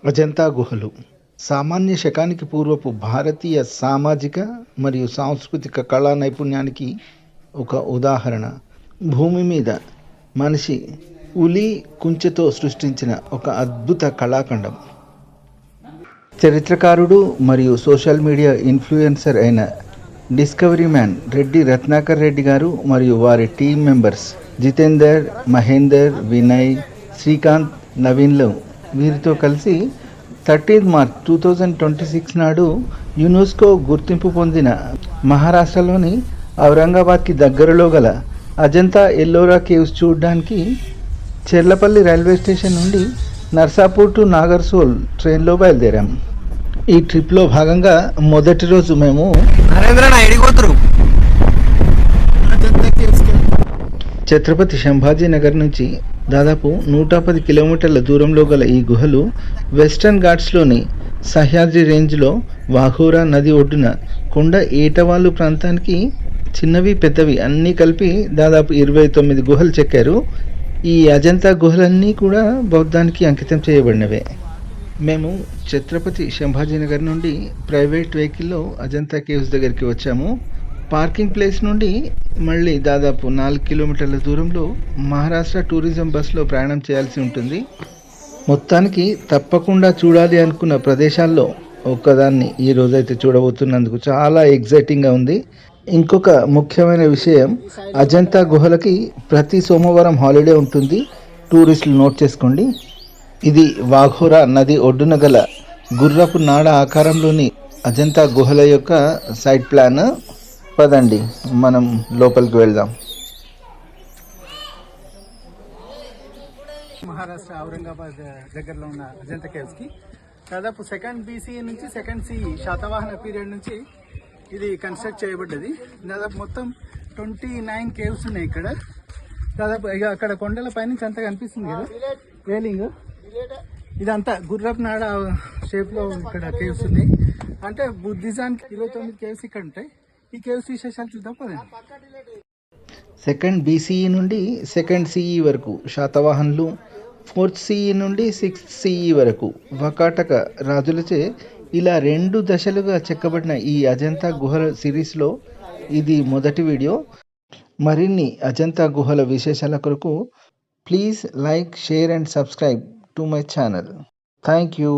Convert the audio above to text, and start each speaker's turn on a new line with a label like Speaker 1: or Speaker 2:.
Speaker 1: అజంతా గుహలు సామాన్య శకానికి పూర్వపు భారతీయ సామాజిక మరియు సాంస్కృతిక కళా నైపుణ్యానికి ఒక ఉదాహరణ. భూమి మీద మనిషి ఉలి కుంచెతో సృష్టించిన ఒక అద్భుత కళాఖండం. చరిత్రకారుడు మరియు సోషల్ మీడియా ఇన్ఫ్లుయెన్సర్ అయిన డిస్కవరీ మ్యాన్ రెడ్డి రత్నాకర్ రెడ్డి గారు మరియు వారి టీం మెంబర్స్ జితేందర్, మహేందర్, వినయ్, శ్రీకాంత్, నవీన్లు వీరితో కలిసి 13 మార్చ్ 2026 నాడు యునెస్కో గుర్తింపు పొందిన మహారాష్ట్రలోని ఔరంగాబాద్కి దగ్గరలో గల అజంతా ఎల్లోరా కేవ్స్ చూడడానికి చెర్లపల్లి రైల్వే స్టేషన్ నుండి నర్సాపూర్ టు నాగర్సోల్ ట్రైన్లో బయలుదేరాం. ఈ ట్రిప్లో భాగంగా మొదటి రోజు మేము ఛత్రపతి సంభాజీ నగర్ నుంచి దాదాపు 110 కిలోమీటర్ల దూరంలో గల ఈ గుహలు వెస్టర్న్ ఘాట్స్లోని సహ్యాద్రి రేంజ్లో వాఘోరా నది ఒడ్డున కొండ ఏటవాళ్ళు ప్రాంతానికి చిన్నవి పెద్దవి అన్నీ కలిపి దాదాపు 29 గుహలు చెక్కారు. ఈ అజంతా గుహలన్నీ కూడా బౌద్ధానికి అంకితం చేయబడినవే. మేము ఛత్రపతి సంభాజీనగర్ నుండి ప్రైవేట్ వెహికల్లో అజంతా కేవ్స్ దగ్గరికి వచ్చాము. పార్కింగ్ ప్లేస్ నుండి మళ్ళీ దాదాపు 4 కిలోమీటర్ల దూరంలో మహారాష్ట్ర టూరిజం బస్లో ప్రయాణం చేయాల్సి ఉంటుంది. మొత్తానికి తప్పకుండా చూడాలి అనుకున్న ప్రదేశాల్లో ఒక్కదాన్ని ఈ రోజైతే చూడబోతున్నందుకు చాలా ఎగ్జైటింగ్గా ఉంది. ఇంకొక ముఖ్యమైన విషయం, అజంతా గుహలకి ప్రతి సోమవారం హాలిడే ఉంటుంది. టూరిస్టులు నోట్ చేసుకోండి. ఇది వాఘోరా నది ఒడ్డున గల గుర్రపు నాడ ఆకారంలోని అజంతా గుహల యొక్క సైట్ ప్లాన్. పదండి మనం లోపలికి వెళ్దాం.
Speaker 2: మహారాష్ట్ర ఔరంగాబాద్ దగ్గరలో ఉన్న అజంతా కేవ్స్ కి దాదాపు 2nd BC నుంచి 2nd CE శాతవాహన పీరియడ్ నుంచి ఇది కన్స్ట్రక్ట్ చేయబడ్డది. దాదాపు మొత్తం 29 కేవ్స్ ఉన్నాయి ఇక్కడ. దాదాపు ఇక అక్కడ కొండల పైనుంచి అంతా కనిపిస్తుంది కదా రేలింగ్, ఇదంతా గుర్రపు నాడ షేప్ లో ఇక్కడ కేవ్స్ ఉన్నాయి. అంటే బుద్ధిజానికి 29 కేవ్స్ ఇక్కడ ఉంటాయి. ఈ కేవ్స్ విశేషాలు చూద్దాం పదండి.
Speaker 1: 2nd BCE నుండి 2nd CE వరకు శాతవాహనులు, 4th CE నుండి 6th CE వరకు వకాటక రాజులచే ఇలా 2 దశలుగా చెక్కబడిన ఈ అజంతా గుహల సిరీస్లో ఇది మొదటి వీడియో. మరిన్ని అజంతా గుహల విశేషాల కొరకు please like, share and subscribe to my channel. Thank you.